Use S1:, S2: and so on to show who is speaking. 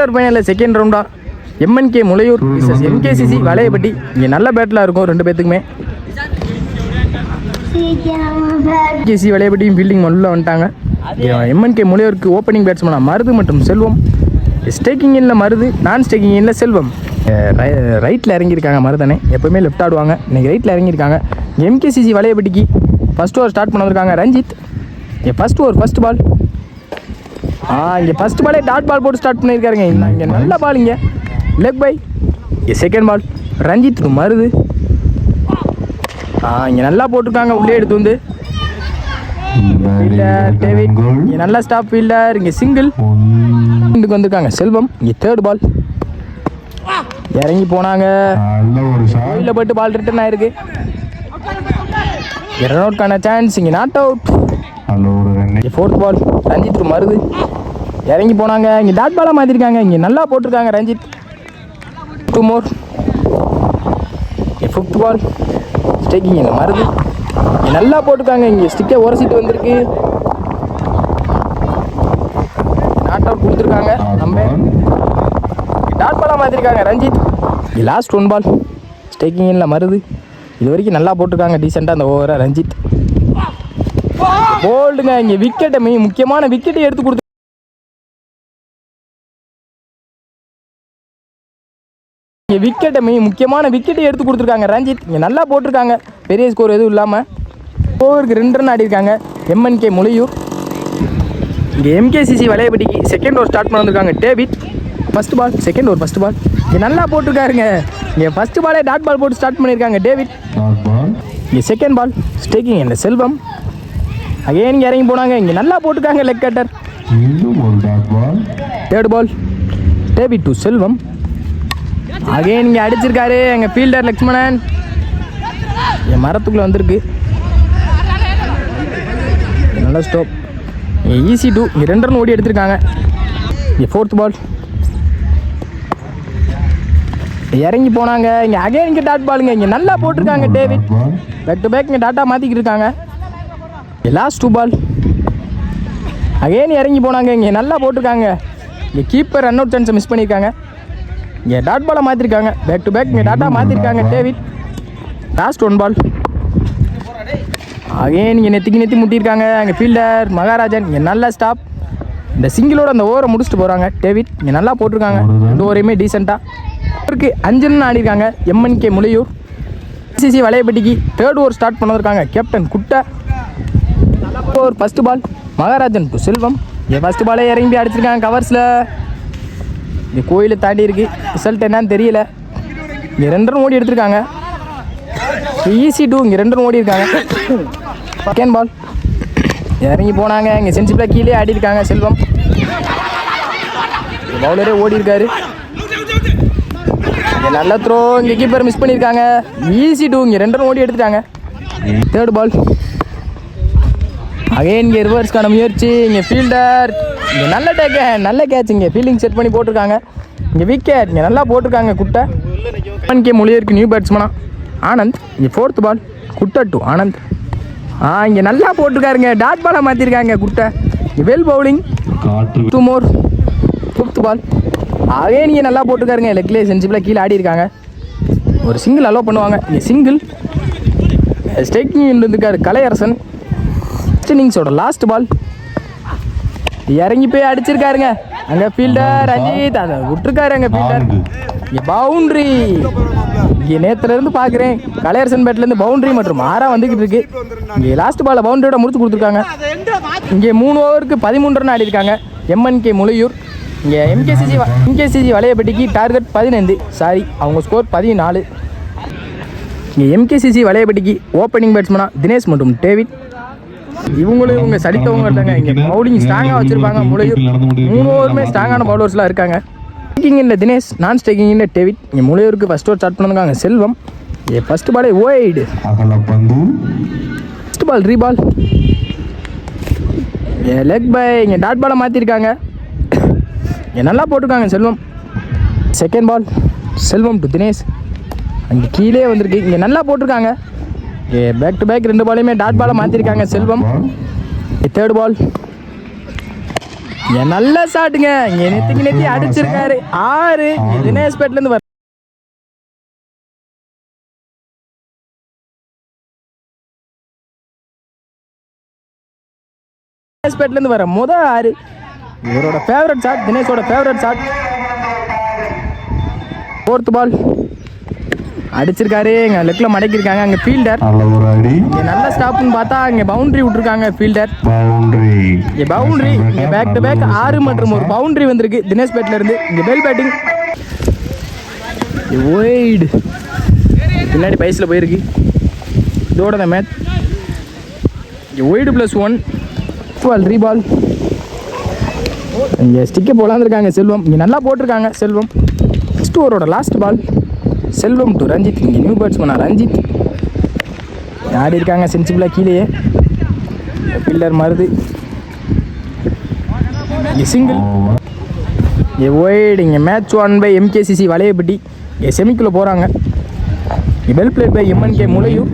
S1: Quarter ஃபைனலில் second ரவுண்டாக MNK Mulaiyur vs MKCC Valayapatti. இங்கே நல்ல பேட்டிலாக இருக்கும் ரெண்டு பேத்துக்குமே. MKCC வலையப்பட்டியும் ஃபீல்டிங் உள்ள வந்துட்டாங்க. MNK முளையூருக்கு ஓப்பனிங் பேட்ஸ்மேனாக மருது மற்றும் செல்வம். ஸ்டேக்கிங் இன்ல மருது, நான் ஸ்டேக்கிங் இன்ல செல்வம். ரைட்டில் இறங்கியிருக்காங்க மருதனை. எப்போவுமே லெஃப்ட் ஆடுவாங்க, இன்றைக்கி ரைட்டில் இறங்கியிருக்காங்க. MKCC வலையப்பட்டிக்கு ஃபஸ்ட் ஓவர் ஸ்டார்ட் பண்ண வந்திருக்காங்க Ranjith. First over first ball. இங்கே ஃபஸ்ட் பாலே டாட் பால் போட்டு ஸ்டார்ட் பண்ணியிருக்காருங்க. இங்கே நல்ல பால், இங்கே லெக் பை. இங்கே செகண்ட் பால் ரஞ்சித் மருது. இங்கே நல்லா போட்டிருக்காங்க, உள்ளே எடுத்து வந்து டேவிட். இங்கே நல்லா ஸ்டாப் ஃபீல்டர். இங்கே சிங்கிள் இண்டுக்கு வந்திருக்காங்க செல்வம். இங்கே தேர்ட் பால் இறங்கி போனாங்க, கோயிலில் போட்டு பால் ரிட்டர்ன் ஆயிருக்கு. ரன் அவுட்கான சான்ஸ். இங்கே not out. Fourth ball Ranjith Marudhu இறங்கி போனாங்க. இங்கே டாட் பாலாக மாற்றிருக்காங்க. இங்கே நல்லா போட்டிருக்காங்க ரஞ்சித். 2 more. ஃபிஃப்த் பால் ஸ்டேக்கிங் இங்கே மருது இங்கே நல்லா போட்டிருக்காங்க. இங்கே ஸ்டிக்கை உரசிட்டு வந்திருக்கு. நாட் அவுட் கொடுத்துருக்காங்க. நம்ம டாட் பாலாக மாற்றிருக்காங்க ரஞ்சித். இங்கே லாஸ்ட் 1 பால் ஸ்டேக்கிங் இல்லை மருது. இது வரைக்கும் நல்லா போட்டிருக்காங்க டீசெண்டாக அந்த ஓவரை ரஞ்சித். போல்டுங்க. இங்கே விக்கெட்டை முக்கியமான விக்கெட்டை எடுத்து கொடுத்து முக்கியமான விக்கெட்டை எடுத்து கொடுத்துருக்காங்க ரஞ்சித். இங்கே நல்லா போட்டிருக்காங்க, பெரிய ஸ்கோர் எதுவும் இல்லாமல். ஓவருக்கு 2 ரன் ஆடிருக்காங்க MNK முளையூர். இங்கே MKCC வலையப்பட்டிக்கு செகண்ட் ஓவர் ஸ்டார்ட் பண்ண வந்திருக்காங்க David. First ball second over first ball இங்கே நல்லா போட்டிருக்காருங்க. இங்கே ஃபஸ்ட் பாலே டாட் பால் போட்டு ஸ்டார்ட் பண்ணியிருக்காங்க டேவிட். இங்கே செகண்ட் பால் ஸ்டேக்கிங் இந்த செல்வம். அகைன் இங்கே இறங்கி போனாங்க. இங்கே நல்லா போட்டிருக்காங்க leg cutter. Third ball David to Selvam. Again இங்கே அடிச்சிருக்காரு எங்கள் ஃபீல்டர் லக்ஷ்மணன். என் மரத்துக்குள்ளே வந்திருக்கு. நல்லா ஸ்டாப். ஈஸி 2. இங்கே 2 ரன் ஓடி எடுத்திருக்காங்க. இங்கே ஃபோர்த் பால் இறங்கி போனாங்க. இங்கே அகைன் இங்கே டாட் பாலுங்க. இங்கே நல்லா போட்டிருக்காங்க டேவிட். பேக் டு பேக் இங்கே டாட்டா மாற்றிக்கிட்டு இருக்காங்க. லாஸ்ட் 2 பால் அகைன் இறங்கி போனாங்க. இங்கே நல்லா போட்டிருக்காங்க. இங்கே கீப்பர் ரன் அவுட் சான்ஸை மிஸ் பண்ணியிருக்காங்க. இங்கே டாட் பாலை மாற்றிருக்காங்க. பேக் டு பேக் இங்கே டாட்டா மாற்றிருக்காங்க டேவிட். லாஸ்ட் 1 பால் அகைன் இங்கே நெத்தி முட்டியிருக்காங்க. அங்கே ஃபீல்டர் மகாராஜன். இங்கே நல்லா ஸ்டாப். இந்த சிங்கிளோட அந்த ஓவரை முடிச்சுட்டு போகிறாங்க டேவிட். இங்கே நல்லா போட்டிருக்காங்க. 2 ஓவரையுமே டீசெண்டாக. அவருக்கு 5 ரன் ஆடிருக்காங்க MNK முளையூர். MKCC வலையப்பட்டிக்கு தேர்ட் ஓவர் ஸ்டார்ட் பண்ணிருக்காங்க captain Kuttai. Over first ball Maharajan to Selvam. இங்கே ஃபஸ்ட் பாலே இறங்கி அடிச்சிருக்காங்க கவர்ஸில். இந்த கோயிலை தாண்டி இருக்குது. ரிசல்ட் என்னன்னு தெரியல. இங்கே 2 ரன் ஓடி எடுத்திருக்காங்க. ஈஸி 2. இங்கே 2 ரன் ஓடி இருக்காங்க. செகண்ட் பால் இறங்கி போனாங்க. இங்கே சென்சிபிளாக கீழே ஆடிருக்காங்க செல்வம். பவுலரே ஓடி இருக்காரு. இங்கே நல்ல த்ரோ. இங்கே கீப்பர் மிஸ் பண்ணியிருக்காங்க. ஈஸி 2. இங்கே 2 ரன் ஓடி எடுத்துட்டாங்க. தேர்ட் பால் அகைன் இங்கே ரிவர்ஸ்க்கான முயற்சி. இங்கே ஃபீல்டர் இங்கே நல்ல டேக்கு, நல்ல கேட்ச். இங்கே ஃபீல்டிங் செட் பண்ணி போட்டிருக்காங்க. இங்கே விக்கெட். இங்கே நல்லா போட்டிருக்காங்க குட்டை. MNK முளையூருக்கு நியூ பேட்ஸ்மேனா ஆனந்த். இங்கே ஃபோர்த் பால் குட்டை டு ஆனந்த். இங்கே நல்லா போட்டிருக்காருங்க. டாட் பாலை மாற்றிருக்காங்க குட்டை. இங்கே well bowling. 2 more. Fifth ball again இங்கே நல்லா போட்டிருக்காருங்க. லெக்லேயே சென்சிபிளாக கீழே ஆடி இருக்காங்க. ஒரு சிங்கிள் அலோவ் பண்ணுவாங்க. இங்கே சிங்கிள் ஸ்டேக்கிங் இருந்திருக்காரு கலையரசன். இன்னிங்ஸோட லாஸ்ட் பால் இறங்கி போய் அடிச்சிருக்காருங்க. அங்கே ஃபீல்டர் ரஞ்சித் அதை விட்டுருக்காரு. அங்கே ஃபீல்டர் இங்கே பவுண்ட்ரி. இங்கே நேற்றுலேருந்து பார்க்குறேன் கலையரசன் பேட்லேருந்து பவுண்ட்ரி மற்றும் 6 வந்துக்கிட்டு இருக்கு. இங்கே லாஸ்ட் பாலை பவுண்ட்ரியோட முடிச்சு கொடுத்துருக்காங்க. இங்கே 3 ஓவருக்கு 13 ரன் ஆடிருக்காங்க MNK முளையூர். இங்கே MKCC வலையப்பட்டிக்கு டார்கெட் 15. சாரி, அவங்க ஸ்கோர் 14. இங்கே MKCC வலையப்பட்டிக்கு ஓப்பனிங் பேட்ஸ்மேனாக தினேஷ் மற்றும் டேவிட். இவங்க சலித்தவங்க இல்லைங்க. இங்கே பவுலிங் ஸ்ட்ராங்காக வச்சுருப்பாங்க முளையூர். 3 ஓவருமே ஸ்ட்ராங்கான பவுலர்ஸ்லாம் இருக்காங்க. ஸ்டேக்கிங் இல்லை தினேஷ், நான் ஸ்டேக்கிங் இல்லை டேவிட். இங்கே முளையூருக்கு ஃபஸ்ட் ஓவர் ஸ்டார்ட் பண்ணிருக்காங்க செல்வம். ஃபஸ்ட் பாலே wide. First ball reball. Leg bye. இங்கே டாட் பாலை மாற்றிருக்காங்க. இங்கே நல்லா போட்டிருக்காங்க Selvam. Second ball Selvam to Dinesh. அங்கே கீழே வந்திருக்கு. இங்கே நல்லா போட்டிருக்காங்க. பேக் டு பேக் 2 பாலையுமே டாட் பாலை மாற்றிருக்காங்க செல்வம். தேர்ட் பால் இங்கே நல்ல ஷாட்டுங்க. இங்கே நெத்தி அடிச்சிருக்காரு 6. இங்கே தினேஷ் பேட்லேருந்து வர பேட்லேருந்து வர 6. இவரோட ஃபேவரட் ஷாட், தினேஷோட ஃபேவரட் ஷாட். 4th பால் அடிச்சிருக்காரு. இங்கே லெக்கில் மடக்கியிருக்காங்க. அங்கே ஃபீல்டர் இங்கே நல்ல ஸ்டாப்னு பார்த்தா இங்கே பவுண்டரி விட்டுருக்காங்க. ஃபீல்டர் இங்கே பவுண்டரி. இங்கே பேக் டு பேக் 6 மற்றும் ஒரு பவுண்டரி வந்திருக்கு தினேஷ் பேட்லேருந்து. இங்கே பெல் பேட்டிங் ஒய்டு பின்னாடி பைஸில் போயிருக்கு. இதோட தான் மேட்ச். இங்கே ஒய்டு +1 பால் ரீபால். இங்கே ஸ்டிக்கை போலாந்துருக்காங்க செல்வம். இங்கே நல்லா போட்டிருக்காங்க செல்வம். நெக்ஸ்ட் ஓவரோட last ball. Selvam to Ranjith. இங்கே நியூ பேட்ஸ்மேனா ரஞ்சித் ஆடி இருக்காங்க சென்சிபிளாக கீழேயே. ஃபீல்டர் மருது. இங்கே சிங்கிள். இங்கே ஒய்டு. இங்கே மேட்ச் 1 பை MKCC வலையப்பட்டி. இங்கே செமிக்குள்ளே போகிறாங்க. இங்கே well plate by MNK Mulaiyur.